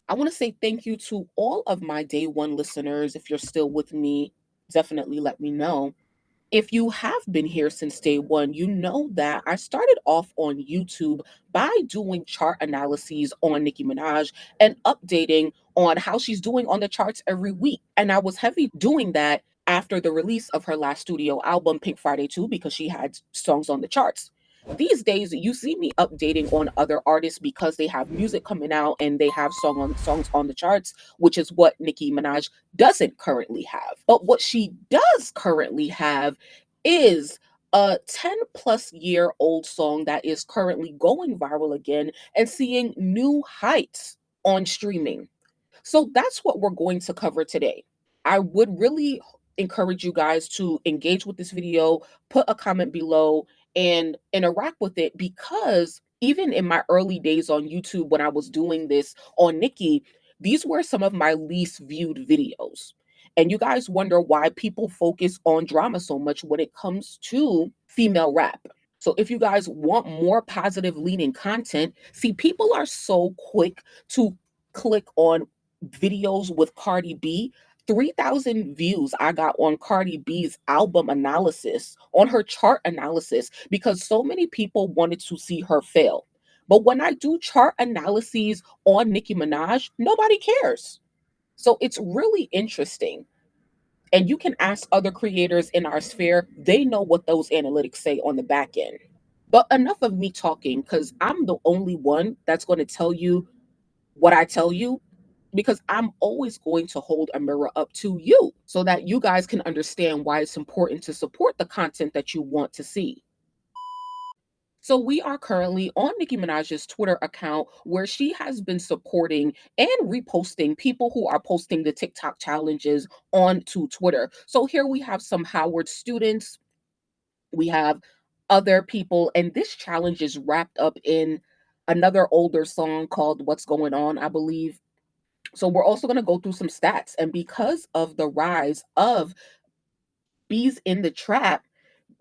I want to say thank you to all of my day one listeners. If you're still with me, definitely let me know. If you have been here since day one, you know that I started off on YouTube by doing chart analyses on Nicki Minaj and updating on how she's doing on the charts every week. And I was heavy doing that after the release of her last studio album, Pink Friday 2, because she had songs on the charts. These days, you see me updating on other artists because they have music coming out and they have songs on the charts, which is what Nicki Minaj doesn't currently have. But what she does currently have is a 10 plus year old song that is currently going viral again and seeing new heights on streaming. So that's what we're going to cover today. I would really encourage you guys to engage with this video, put a comment below, and interact with it because even in my early days on YouTube, when I was doing this on Nicki, these were some of my least viewed videos. And you guys wonder why people focus on drama so much when it comes to female rap. So if you guys want more positive leaning content, see, people are so quick to click on videos with Cardi B. 3,000 views I got on Cardi B's album analysis, on her chart analysis, because so many people wanted to see her fail. But when I do chart analyses on Nicki Minaj, nobody cares. So it's really interesting. And you can ask other creators in our sphere, they know what those analytics say on the back end. But enough of me talking, because I'm the only one that's going to tell you what I tell you, because I'm always going to hold a mirror up to you so that you guys can understand why it's important to support the content that you want to see. So we are currently on Nicki Minaj's Twitter account where she has been supporting and reposting people who are posting the TikTok challenges onto Twitter. So here we have some Howard students, we have other people, and this challenge is wrapped up in another older song called What's Going On, I believe. So we're also going to go through some stats. And because of the rise of Bees in the Trap,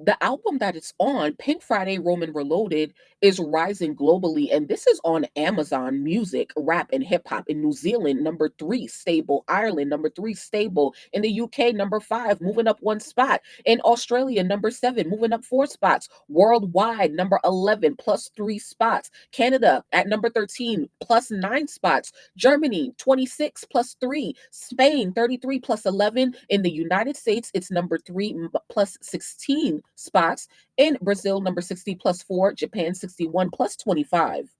the album that it's on, Pink Friday Roman Reloaded, is rising globally. And this is on Amazon Music, Rap and Hip Hop in New Zealand, number 3, stable. Ireland, number 3, stable. In the UK, number 5, moving up 1 spot. In Australia, number 7, moving up 4 spots. Worldwide, number 11, plus 3 spots. Canada at number 13, plus 9 spots. Germany, 26, plus 3. Spain, 33, plus 11. In the United States, it's number 3, plus 16 spots. In Brazil, number 60, plus 4. Japan, 61, plus 25.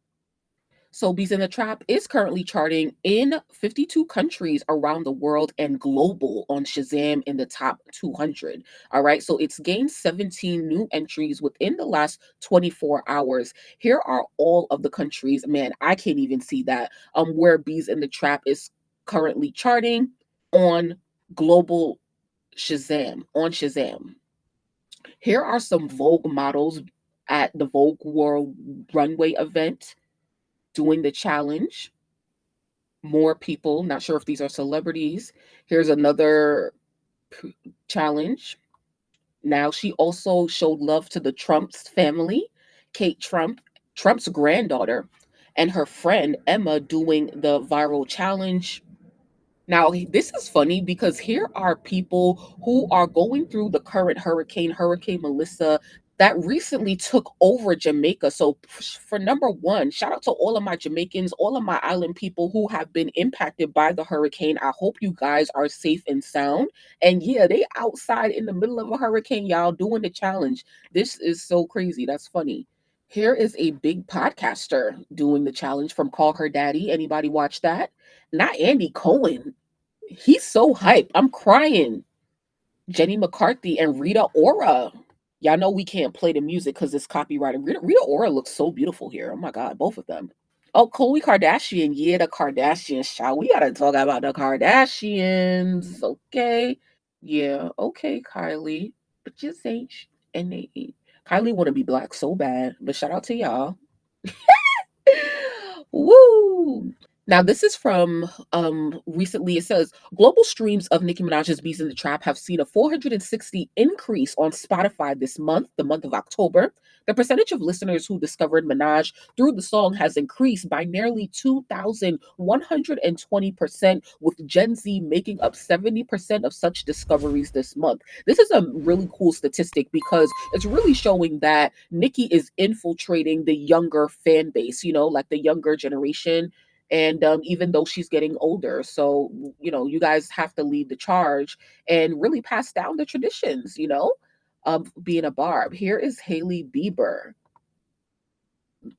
So Bees in the Trap is currently charting in 52 countries around the world and global on Shazam in the top 200. All right. So it's gained 17 new entries within the last 24 hours. Here are all of the countries. Man, I can't even see that. Where Bees in the Trap is currently charting on global Shazam, on Shazam. Here are some Vogue models at the Vogue World Runway event doing the challenge. More people, not sure if these are celebrities. Here's another challenge. Now, she also showed love to the Trump's family. Kate Trump, Trump's granddaughter, and her friend Emma doing the viral challenge. Now, this is funny because here are people who are going through the current hurricane, Hurricane Melissa, that recently took over Jamaica. So, for number one, shout out to all of my Jamaicans, all of my island people who have been impacted by the hurricane. I hope you guys are safe and sound. And yeah, they outside in the middle of a hurricane, y'all, doing the challenge. This is so crazy. That's funny. Here is a big podcaster doing the challenge from Call Her Daddy. Anybody watch that? Not Andy Cohen. He's so hype. I'm crying. Jenny McCarthy and Rita Ora. Y'all know we can't play the music because it's copyrighted. Rita Ora looks so beautiful here. Oh my God, both of them. Oh, Khloe Kardashian. Yeah, the Kardashians, child. We gotta talk about the Kardashians. Okay. Yeah, okay, Kylie. But just ain't and they ain't. Kylie wanna be black so bad. But shout out to y'all. Woo! Now, this is from recently. It says global streams of Nicki Minaj's Beats in the Trap have seen a 460 increase on Spotify this month, the month of October. The percentage of listeners who discovered Minaj through the song has increased by nearly 2,120%, with Gen Z making up 70% of such discoveries this month. This is a really cool statistic because it's really showing that Nicki is infiltrating the younger fan base, like the younger generation. And even though she's getting older, so you guys have to lead the charge and really pass down the traditions, of being a barb. Here is Haley Bieber.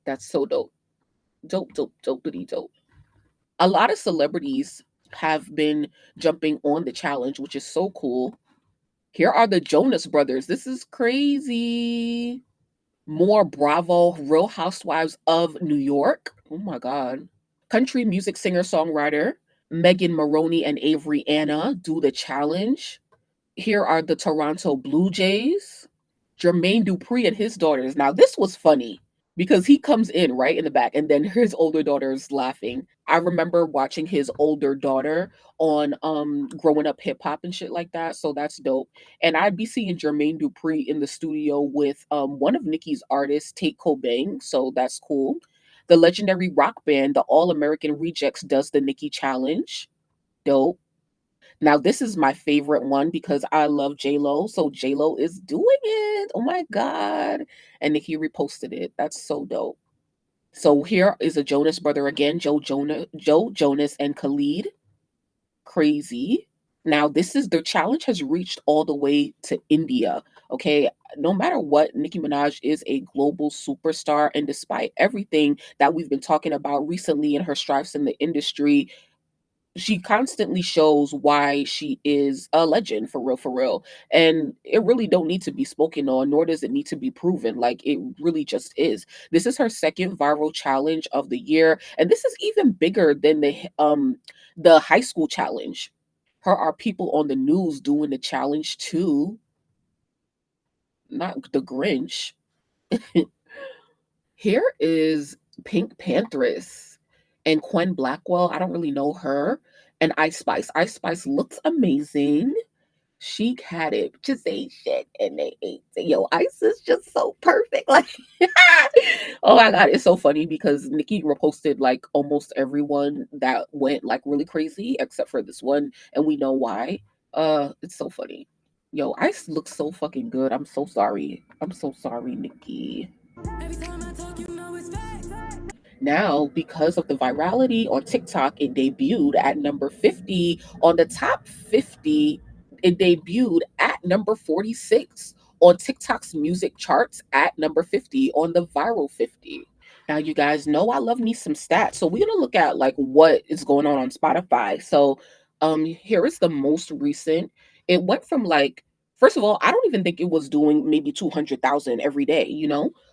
That's so dope. Dope, dope, dopey dope. A lot of celebrities have been jumping on the challenge, which is so cool. Here are the Jonas Brothers. This is crazy. More Bravo, Real Housewives of New York. Oh my God. Country music singer songwriter Megan Maroney and Avery Anna do the challenge. Here are the Toronto Blue Jays. Jermaine Dupri and his daughters. Now, this was funny because he comes in right in the back and then his older daughter is laughing. I remember watching his older daughter on growing up hip hop and shit like that. So that's dope. And I'd be seeing Jermaine Dupri in the studio with one of Nicki's artists, Tate Cobain. So that's cool. The legendary rock band, the All American Rejects, does the Nicki challenge. Dope. Now this is my favorite one because I love J Lo. So J Lo is doing it. Oh my god! And Nicki reposted it. That's so dope. So here is a Jonas brother again, Joe Jonas, and Khalid. Crazy. Now this is the challenge has reached all the way to India. Okay, no matter what, Nicki Minaj is a global superstar, and despite everything that we've been talking about recently in her strifes in the industry, she constantly shows why she is a legend for real, and it really don't need to be spoken on, nor does it need to be proven. Like, it really just is. This is her second viral challenge of the year, and this is even bigger than the high school challenge. Her are people on the news doing the challenge too, not the Grinch. Here is Pink Panthers and Quen Blackwell. I don't really know her. And Ice Spice. Ice Spice looks amazing. Sheik had it. Just ate shit and they ate it. Yo, Ice is just so perfect. Like, oh my God, it's so funny because Nicki reposted like almost everyone that went like really crazy except for this one. And we know why. It's so funny. Yo, Ice looks so fucking good. I'm so sorry. I'm so sorry, Nicki. Every time I talk, you know it's facts. Now, because of the virality on TikTok, it debuted at number 50 on the top 50. It debuted at number 46 on TikTok's music charts at number 50 on the viral 50. Now, you guys know I love me some stats. So we're gonna look at like what is going on Spotify. So here is the most recent. It went from like, first of all, I don't even think it was doing maybe 200,000 every day,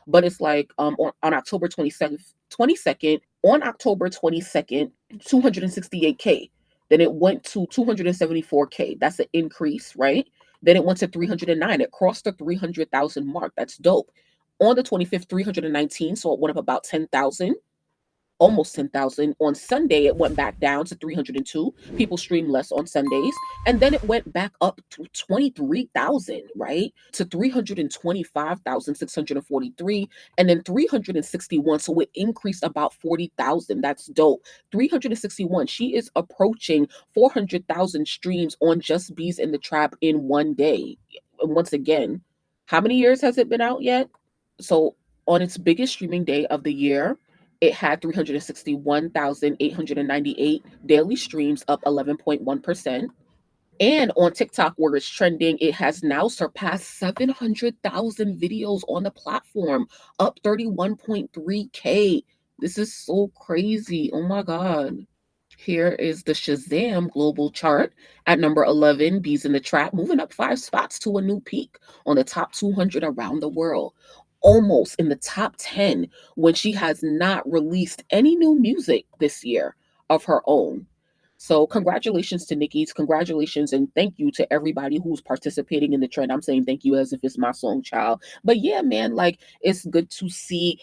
but it's like on October 22nd, on October 22nd, 268K. Then it went to 274K. That's an increase, right? Then it went to 309. It crossed the 300,000 mark. That's dope. On the 25th, 319. So it went up about 10,000, almost 10,000. On Sunday, it went back down to 302. People stream less on Sundays. And then it went back up to 23,000, right? To 325,643. And then 361. So it increased about 40,000. That's dope. 361. She is approaching 400,000 streams on Just Bees in the Trap in one day. And once again, how many years has it been out yet? So on its biggest streaming day of the year, it had 361,898 daily streams, up 11.1%. And on TikTok, where it's trending, it has now surpassed 700,000 videos on the platform, up 31.3K. This is so crazy. Oh my God. Here is the Shazam global chart at number 11. Bees in the Trap moving up 5 spots to a new peak on the top 200 around the world. Almost in the top 10 when she has not released any new music this year of her own. So congratulations to Nicki's, congratulations and thank you to everybody who's participating in the trend. I'm saying thank you as if it's my song, child. But yeah, man, like it's good to see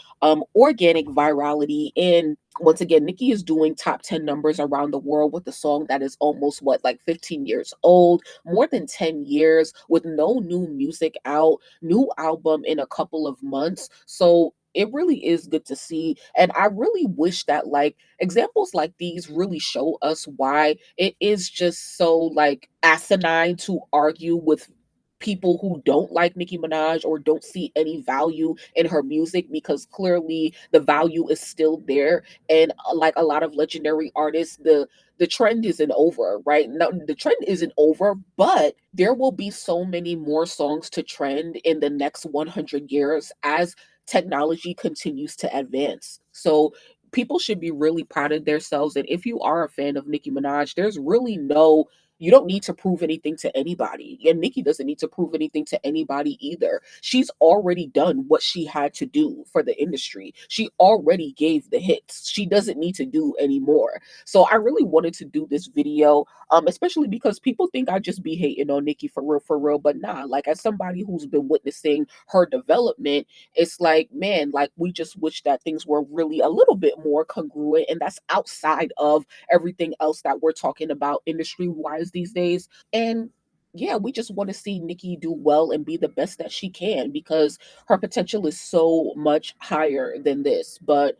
organic virality. And once again, Nicki is doing top 10 numbers around the world with a song that is almost what, like 15 years old, more than 10 years with no new music out, new album in a couple of months. So it really is good to see. And I really wish that like examples like these really show us why it is just so like asinine to argue with people who don't like Nicki Minaj or don't see any value in her music, because clearly the value is still there. And like a lot of legendary artists, the trend isn't over, right? No, the trend isn't over, but there will be so many more songs to trend in the next 100 years as technology continues to advance. So people should be really proud of themselves. And if you are a fan of Nicki Minaj, there's really no, you don't need to prove anything to anybody. And Nicki doesn't need to prove anything to anybody either. She's already done what she had to do for the industry. She already gave the hits. She doesn't need to do anymore. So I really wanted to do this video, especially because people think I just be hating on Nicki for real. But nah, like as somebody who's been witnessing her development, it's like, man, like we just wish that things were really a little bit more congruent. And that's outside of everything else that we're talking about industry wise these days. And yeah, we just want to see Nicki do well and be the best that she can, because her potential is so much higher than this. But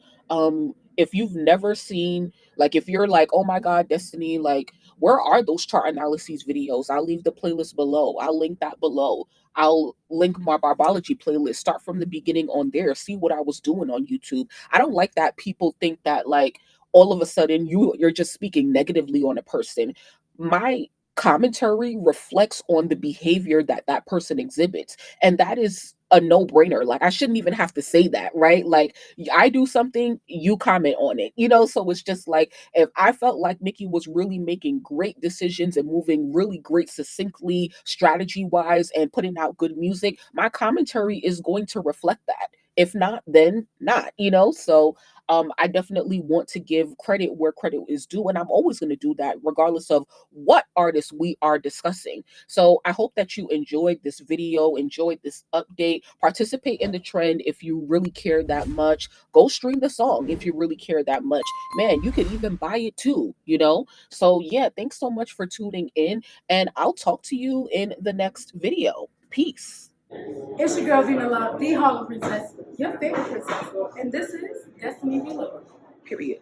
if you've never seen, like if you're like, oh my god, Destiny, like where are those chart analyses videos? I'll leave the playlist below. I'll link that below. I'll link my Barbology playlist. Start from the beginning on there. See what I was doing on YouTube. I don't like that people think that like all of a sudden you're just speaking negatively on a person. My commentary reflects on the behavior that that person exhibits, and that is a no-brainer. Like I shouldn't even have to say that, right? Like I do something, you comment on it, you know? So it's just like if I felt like Nicki was really making great decisions and moving really great succinctly, strategy wise, and putting out good music, my commentary is going to reflect that. If not, then not, you know? So I definitely want to give credit where credit is due. And I'm always going to do that regardless of what artists we are discussing. So I hope that you enjoyed this video, enjoyed this update, participate in the trend if you really care that much. Go stream the song if you really care that much. Man, you could even buy it too, you know? So yeah, thanks so much for tuning in, and I'll talk to you in the next video. Peace. It's your girl Vina Love, the Harlem Princess, your favorite princess, and this is Destiny Villa. Period.